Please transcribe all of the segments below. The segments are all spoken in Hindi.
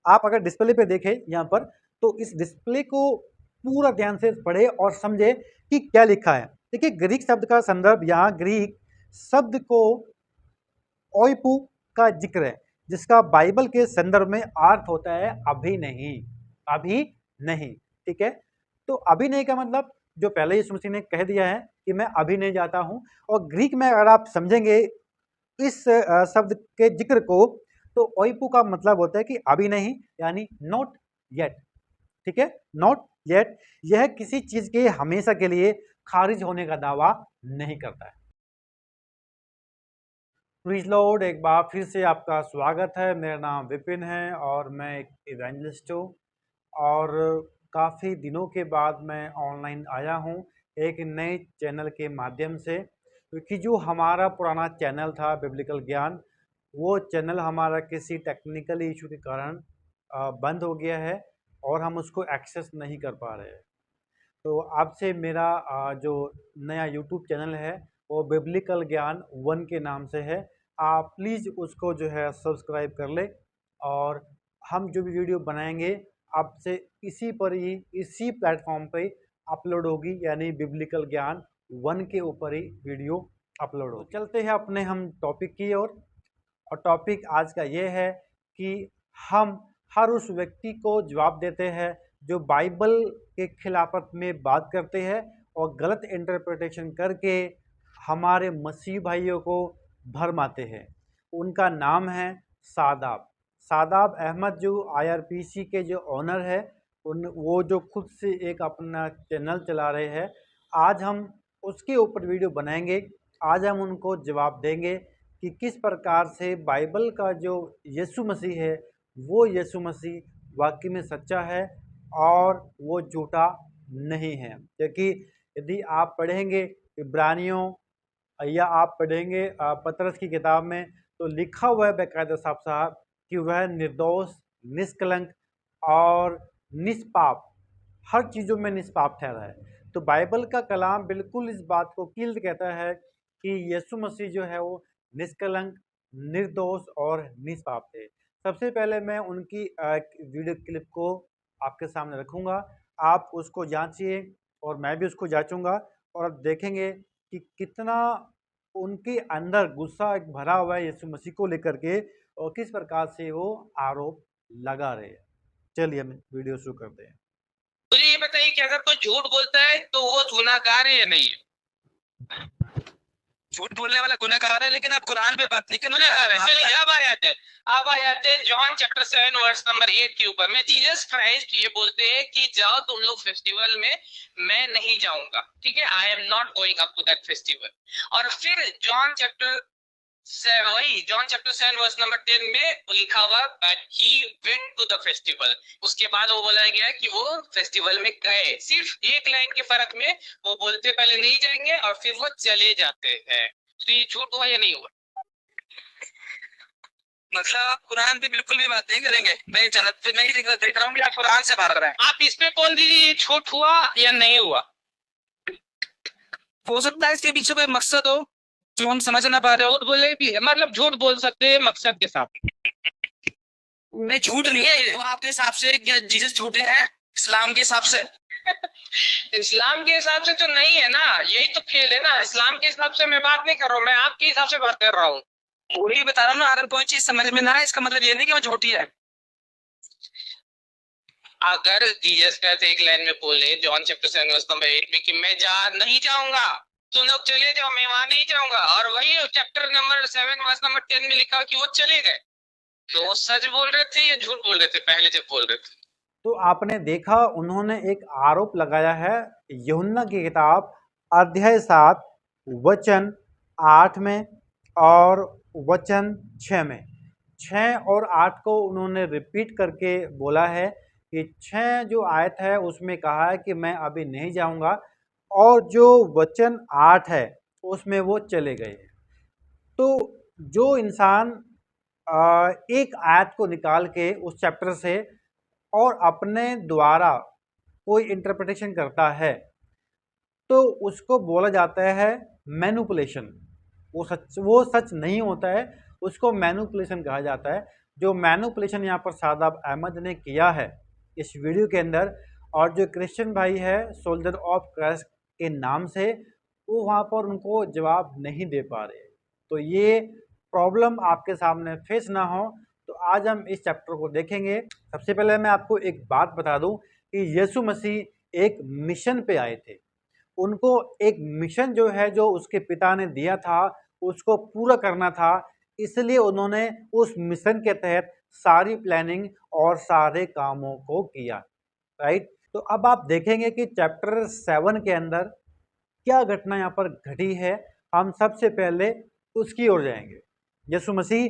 आप अगर डिस्प्ले पे देखें यहाँ पर, तो इस डिस्प्ले को पूरा ध्यान से पढ़े और समझे कि क्या लिखा है। देखिए, ग्रीक शब्द का संदर्भ यहाँ ग्रीक शब्द को ओइपू का जिक्र है, जिसका बाइबल के संदर्भ में अर्थ होता है अभी नहीं, अभी नहीं। ठीक है, तो अभी नहीं का मतलब जो पहले यीशु मसीह ने कह दिया है कि मैं अभी नहीं जाता हूं, और ग्रीक में अगर आप समझेंगे इस शब्द के जिक्र को, तो ओइपू का मतलब होता है कि अभी नहीं, यानी नॉट येट। ठीक है, नॉट येट यह किसी चीज के हमेशा के लिए खारिज होने का दावा नहीं करता है। प्रीज लॉर्ड, एक बार फिर से आपका स्वागत है। मेरा नाम विपिन है और मैं एक इवेंजलिस्ट हूँ, और काफ़ी दिनों के बाद मैं ऑनलाइन आया हूँ एक नए चैनल के माध्यम से, क्योंकि जो हमारा पुराना चैनल था बिब्लिकल ज्ञान, वो चैनल हमारा किसी टेक्निकल इशू के कारण बंद हो गया है और हम उसको एक्सेस नहीं कर पा रहे हैं। तो आपसे मेरा जो नया यूट्यूब चैनल है वो बिब्लिकल ज्ञान 1 के नाम से है। आप प्लीज़ उसको जो है सब्सक्राइब कर ले, और हम जो भी वीडियो बनाएंगे आपसे इसी पर ही, इसी प्लेटफॉर्म पे अपलोड होगी, यानी बिब्लिकल ज्ञान 1 के ऊपर ही वीडियो अपलोड हो। चलते हैं अपने हम टॉपिक की ओर, और टॉपिक आज का ये है कि हम हर उस व्यक्ति को जवाब देते हैं जो बाइबल के खिलाफत में बात करते हैं और गलत इंटरप्रिटेशन करके हमारे मसीह भाइयों को भरमाते हैं। उनका नाम है सादाब सादाब अहमद, जो IRPC के जो ऑनर है, वो जो खुद से एक अपना चैनल चला रहे हैं। आज हम उसके ऊपर वीडियो बनाएंगे। आज हम उनको जवाब देंगे कि किस प्रकार से बाइबल का जो यीशु मसीह है, वो यीशु मसीह वाकई में सच्चा है और वो झूठा नहीं है। क्योंकि यदि आप पढ़ेंगे इब्रानियों या आप पढ़ेंगे पतरस की किताब में, तो लिखा हुआ है बाकायदा साफ साफ कि वह निर्दोष, निष्कलंक और निष्पाप, हर चीज़ों में निष्पाप ठहरा है। तो बाइबल का कलाम बिल्कुल इस बात को क्लियर कहता है कि यीशु मसीह जो है वो निष्कलंक, निर्दोष और निष्पाप थे। सबसे पहले मैं उनकी वीडियो क्लिप को आपके सामने रखूंगा, आप उसको जांचिए और मैं भी उसको जांचूंगा, और अब देखेंगे कि कितना उनके अंदर गुस्सा एक भरा हुआ है यीशु मसीह को लेकर के, और किस प्रकार से वो आरोप लगा रहे हैं। चलिए हम वीडियो शुरू करते हैं। मुझे ये बताइए कि अगर कोई झूठ बोलता है तो वो गुनाहगार है या नहीं है? झूठ बोलने वाला गुनाहगार है, लेकिन आप कुरान पे बात नहीं करना चाह रहे हैं। चलिए अब आयात है जॉन चैप्टर 7 वर्स नंबर 8 के ऊपर में जीसस क्राइस्ट ये बोलते हैं कि जाओ तुम लोग फेस्टिवल में, मैं नहीं जाऊंगा। ठीक है, I am not going up to that festival. और फिर जॉन चैप्टर 7 वर्स नंबर 10 में लिखा हुआ that he went to the festival. उसके बाद वो बोला गया कि वो फेस्टिवल में गए। सिर्फ एक लाइन के फर्क में वो बोलते पहले नहीं जाएंगे और फिर वो चले जाते हैं। तो ये झूठ हुआ या नहीं हुआ? मतलब आप कुरान पे बिल्कुल भी बात नहीं करेंगे। मैं जन्नत पे नहीं देख रहा हूँ कि आप कुरान से भाग रहे हैं। आप इस पे कौन दीजिए, झूठ हुआ या नहीं हुआ? हो सकता है इसके पीछे कोई मकसद हो जो हम समझ ना पा रहे हो। बोले भी है, मतलब झूठ बोल सकते हैं मकसद के साथ। नहीं, झूठ नहीं है वो आपके हिसाब से। जीसस झूठे हैं इस्लाम के हिसाब से? इस्लाम के हिसाब से तो नहीं है ना, यही तो खेल है ना। इस्लाम के हिसाब से मैं बात नहीं कर रहा हूँ, मैं आपके हिसाब से बात कर रहा हूँ। वही बता रहा हूँ ना, अगर कोई चीज समझ में ना आए इसका मतलब ये नहीं कि वो झूठी है। अगर जीसस कहते एक लाइन में बोले जॉन चैप्टर 7 वर्स नंबर 8 में कि मैं नहीं जाऊंगा, तुम लोग चले जाओ, मैं वहां नहीं जाऊंगा, और वही चैप्टर नंबर 7 वर्स नंबर 10 में लिखा कि वो चले गए, तो वो सच बोल रहे थे या झूठ बोल रहे थे पहले जब बोल रहे थे? तो आपने देखा, उन्होंने एक आरोप लगाया है यूहन्ना की किताब अध्याय 7 वचन 8 में और वचन 6 में। 6 और 8 को उन्होंने रिपीट करके बोला है कि 6 जो आयत है उसमें कहा है कि मैं अभी नहीं जाऊंगा, और जो वचन 8 है उसमें वो चले गए। तो जो इंसान एक आयत को निकाल के उस चैप्टर से और अपने द्वारा कोई इंटरप्रिटेशन करता है, तो उसको बोला जाता है मैनिपुलेशन। वो सच नहीं होता है, उसको मैनिपुलेशन कहा जाता है। जो मैनिपुलेशन यहाँ पर शादाब अहमद ने किया है इस वीडियो के अंदर, और जो क्रिश्चियन भाई है सोल्जर ऑफ क्राइस्ट के नाम से, वो वहाँ पर उनको जवाब नहीं दे पा रहे। तो ये प्रॉब्लम आपके सामने फेस ना हो, तो आज हम इस चैप्टर को देखेंगे। सबसे पहले मैं आपको एक बात बता दूं कि यीशु मसीह एक मिशन पे आए थे। उनको एक मिशन जो है, जो उसके पिता ने दिया था, उसको पूरा करना था। इसलिए उन्होंने उस मिशन के तहत सारी प्लानिंग और सारे कामों को किया, राइट। तो अब आप देखेंगे कि चैप्टर 7 के अंदर क्या घटना यहाँ पर घटी है। हम सबसे पहले उसकी ओर जाएंगे। यीशु मसीह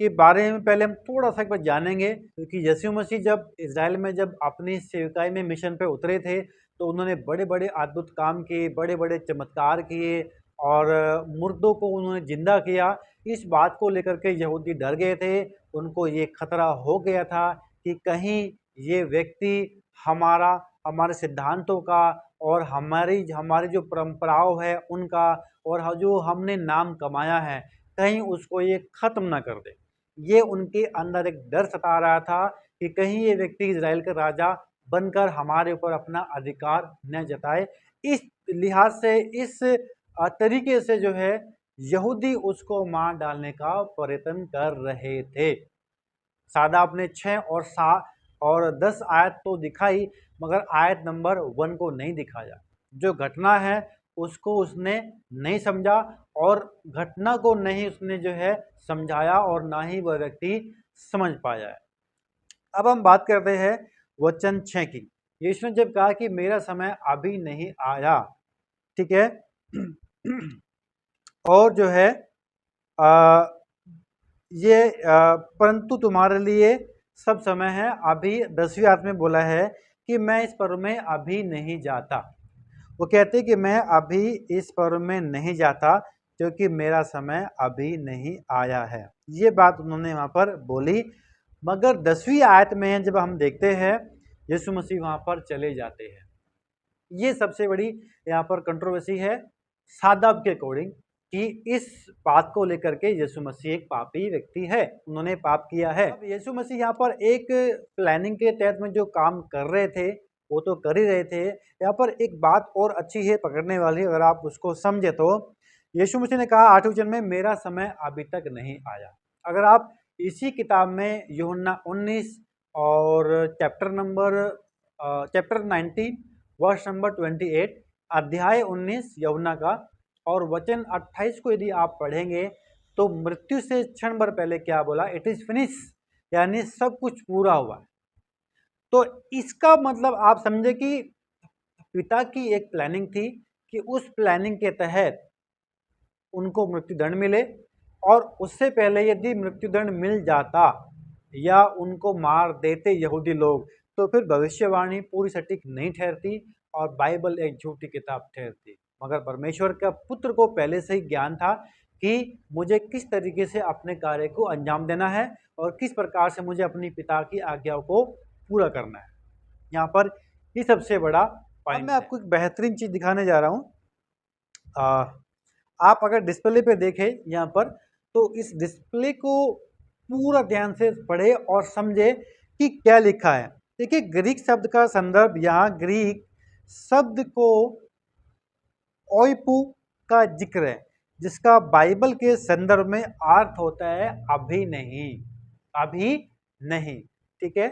के बारे में पहले हम थोड़ा सा एक बार जानेंगे, क्योंकि यीशु मसीह जब इज़राइल में जब अपनी सेवकाई में मिशन पे उतरे थे, तो उन्होंने बड़े बड़े अद्भुत काम किए, बड़े बड़े चमत्कार किए, और मुर्दों को उन्होंने जिंदा किया। इस बात को लेकर के यहूदी डर गए थे। उनको ये खतरा हो गया था कि कहीं ये व्यक्ति हमारा हमारे सिद्धांतों का और हमारी हमारी जो परंपराओं है उनका, और जो हमने नाम कमाया है, कहीं उसको ये खत्म ना कर दे। ये उनके अंदर एक डर सता रहा था कि कहीं ये व्यक्ति इजराइल का राजा बनकर हमारे ऊपर अपना अधिकार न जताए। इस लिहाज से, इस तरीके से जो है यहूदी उसको मार डालने का प्रयत्न कर रहे थे। सादा आपने 6 और 7 और 10 आयत तो दिखाई, मगर आयत नंबर 1 को नहीं दिखाया। जो घटना है उसको उसने नहीं समझा, और घटना को नहीं उसने जो है समझाया, और ना ही वह व्यक्ति समझ पाया है। अब हम बात करते हैं वचन 6 की। यीशु ने जब कहा कि मेरा समय अभी नहीं आया, ठीक है, और जो है परंतु तुम्हारे लिए सब समय है। अभी 10वीं आयत में बोला है कि मैं इस पर्व में अभी नहीं जाता। वो कहते कि मैं अभी इस पर्व में नहीं जाता क्योंकि मेरा समय अभी नहीं आया है। ये बात उन्होंने वहाँ पर बोली। मगर 10वीं आयत में जब हम देखते हैं, यीशु मसीह वहाँ पर चले जाते हैं। ये सबसे बड़ी यहाँ पर कंट्रोवर्सी है सादाब के अकॉर्डिंग, कि इस बात को लेकर के यीशु मसीह एक पापी व्यक्ति है, उन्होंने पाप किया है। अब यीशु मसीह यहाँ पर एक प्लानिंग के तहत में जो काम कर रहे थे वो तो कर ही रहे थे। यहाँ पर एक बात और अच्छी है पकड़ने वाली, अगर आप उसको समझे तो। यीशु मसीह ने कहा 8वें वचन में, मेरा समय अभी तक नहीं आया। अगर आप इसी किताब में यूहन्ना 19 और चैप्टर 19 वर्ष नंबर 28, अध्याय 19 यूहन्ना का, और वचन 28 को यदि आप पढ़ेंगे तो मृत्यु से क्षण भर पहले क्या बोला? इट इज फिनिश, यानी सब कुछ पूरा हुआ है। तो इसका मतलब आप समझे कि पिता की एक प्लानिंग थी कि उस प्लानिंग के तहत उनको मृत्युदंड मिले, और उससे पहले यदि मृत्युदंड मिल जाता या उनको मार देते यहूदी लोग, तो फिर भविष्यवाणी पूरी सटीक नहीं ठहरती और बाइबल एक झूठी किताब ठहरती। मगर परमेश्वर का पुत्र को पहले से ही ज्ञान था कि मुझे किस तरीके से अपने कार्य को अंजाम देना है और किस प्रकार से मुझे अपनी पिता की आज्ञाओं को पूरा करना है। यहाँ पर ये सबसे बड़ा पॉइंट है। मैं आपको एक बेहतरीन चीज दिखाने जा रहा हूँ। आप अगर डिस्प्ले पे देखें यहाँ पर, तो इस डिस्प्ले को पूरा ध्यान से पढ़े और समझे कि क्या लिखा है। देखिए, ग्रीक शब्द का संदर्भ, यहाँ ग्रीक शब्द को ओइपू का जिक्र है, जिसका बाइबल के संदर्भ में अर्थ होता है अभी नहीं, अभी नहीं। ठीक है,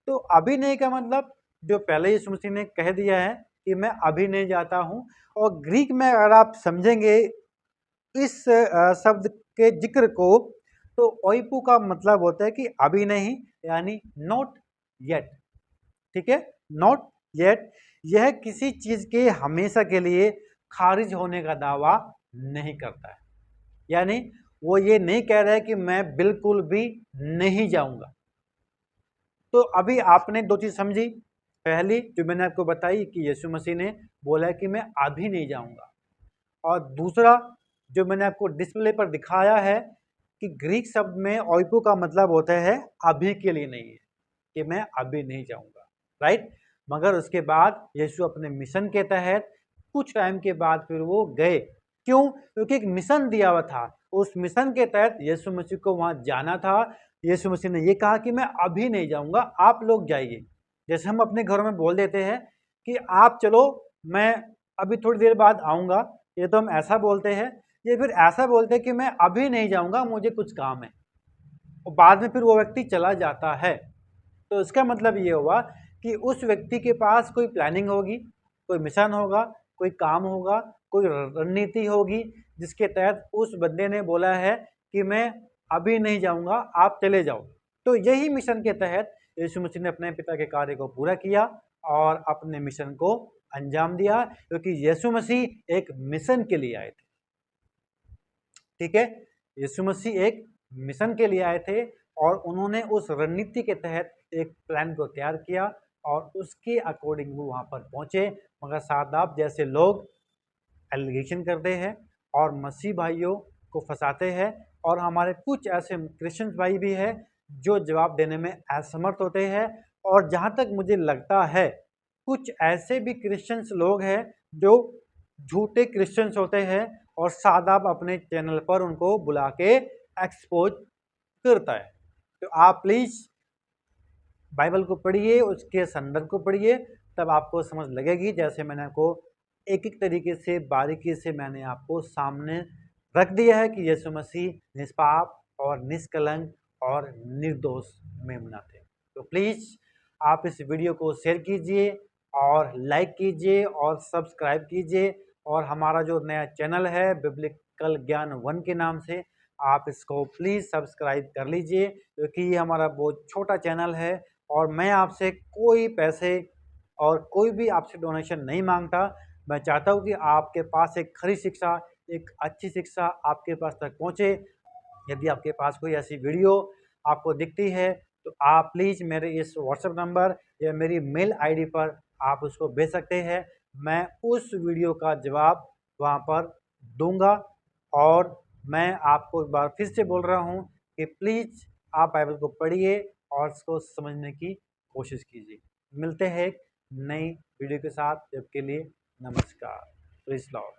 तो अभी नहीं का मतलब जो पहले यीशु मसीह ने कह दिया है कि मैं अभी नहीं जाता हूं। और ग्रीक में अगर आप समझेंगे इस शब्द के जिक्र को, तो ओइपू का मतलब होता है कि अभी नहीं, यानी नॉट येट। ठीक है, नॉट येट। यह किसी चीज के हमेशा के लिए खारिज होने का दावा नहीं करता है, यानी वो ये नहीं कह रहा है कि मैं बिल्कुल भी नहीं जाऊंगा। तो अभी आपने दो चीज समझी। पहली जो मैंने आपको बताई कि यीशु मसीह ने बोला कि मैं अभी नहीं जाऊंगा, और दूसरा जो मैंने आपको डिस्प्ले पर दिखाया है कि ग्रीक शब्द में ओइपो का मतलब होता है अभी के लिए नहीं है, कि मैं अभी नहीं जाऊंगा, राइट। मगर उसके बाद यीशु अपने मिशन के तहत कुछ टाइम के बाद फिर वो गए। क्यों? क्योंकि एक मिशन दिया हुआ था। उस मिशन के तहत यीशु मसीह को वहां जाना था, यीशु मसीह ने ये कहा कि मैं अभी नहीं जाऊंगा, आप लोग जाइए। जैसे हम अपने घरों में बोल देते हैं कि आप चलो, मैं अभी थोड़ी देर बाद आऊंगा, ये तो हम ऐसा बोलते हैं। ये फिर ऐसा बोलते हैं कि मैं अभी नहीं जाऊंगा, मुझे कुछ काम है, और बाद में फिर वो व्यक्ति चला जाता है। तो इसका मतलब ये हुआ कि उस व्यक्ति के पास कोई प्लानिंग होगी, कोई मिशन होगा, कोई काम होगा, कोई रणनीति होगी, जिसके तहत उस बंदे ने बोला है कि मैं अभी नहीं जाऊंगा, आप चले जाओ। तो यही मिशन के तहत यीशु मसीह ने अपने पिता के कार्य को पूरा किया और अपने मिशन को अंजाम दिया, क्योंकि यीशु मसीह एक मिशन के लिए आए थे। ठीक है, यीशु मसीह एक मिशन के लिए आए थे और उन्होंने उस रणनीति के तहत एक प्लान को तैयार किया और उसके अकॉर्डिंग वो वहां पर पहुंचे। मगर सादाब जैसे लोग एलिगेशन करते हैं और मसीह भाइयों को फंसाते हैं, और हमारे कुछ ऐसे क्रिश्चियन भाई भी हैं जो जवाब देने में असमर्थ होते हैं। और जहां तक मुझे लगता है, कुछ ऐसे भी क्रिश्चियंस लोग हैं जो झूठे क्रिश्चियंस होते हैं और सादाब अपने चैनल पर उनको बुला के एक्सपोज करता है। तो आप प्लीज बाइबल को पढ़िए, उसके संदर्भ को पढ़िए, तब आपको समझ लगेगी। जैसे मैंने आपको एक एक तरीके से बारीकी से मैंने आपको सामने रख दिया है कि यीशु मसीह निष्पाप और निष्कलंक और निर्दोष मेमना थे। तो प्लीज आप इस वीडियो को शेयर कीजिए और लाइक कीजिए और सब्सक्राइब कीजिए, और हमारा जो नया चैनल है बिब्लिकल ज्ञान 1 के नाम से, आप इसको प्लीज सब्सक्राइब कर लीजिए, क्योंकि ये हमारा बहुत छोटा चैनल है और मैं आपसे कोई पैसे और कोई भी आपसे डोनेशन नहीं मांगता। मैं चाहता हूँ कि आपके पास एक खरी शिक्षा, एक अच्छी शिक्षा आपके पास तक पहुँचे। यदि आपके पास कोई ऐसी वीडियो आपको दिखती है तो आप प्लीज़ मेरे इस व्हाट्सएप नंबर या मेरी मेल आईडी पर आप उसको भेज सकते हैं। मैं उस वीडियो का जवाब वहाँ पर दूंगा। और मैं आपको एक बार फिर से बोल रहा हूँ कि प्लीज़ आप बाइबल को पढ़िए और इसको समझने की कोशिश कीजिए। मिलते हैं एक नई वीडियो के साथ, जब के लिए नमस्कार। Please Lord.